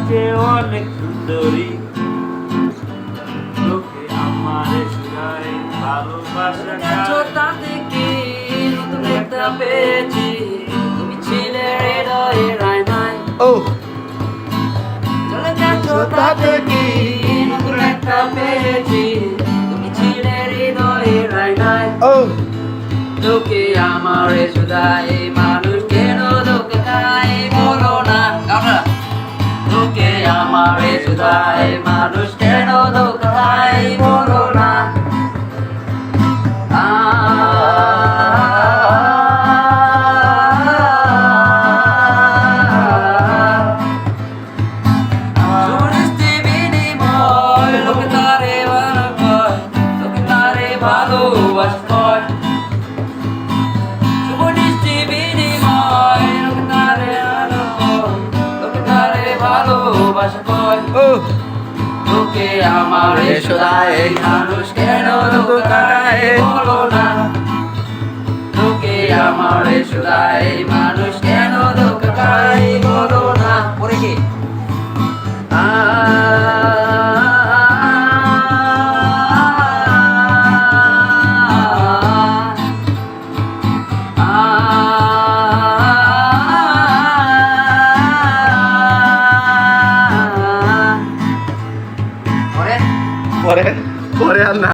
যে অনেক সুন্দরী লোকে আমারে শুধায় ভালোবাসা তাতে কি নতুন একটা পেয়েছি, তুমি ছিলে হৃদয়ের আয়নায়। ও চলে যাচ্ছ তাতে কি নতুন একটা পেয়েছি, তুমি ছিলে হৃদয়ের আয়নায়। ও লোকে আমারে শুধায় মানুষ কেন লোকে খায় বলো না। লোকে আমারে শুধায় মানুষ কেন লোকে খায় বলো না। ও লোকে আমারে শুধায় মানুষ কেন লোকায় বলো না। লোকে আমারে শুধায় মানুষ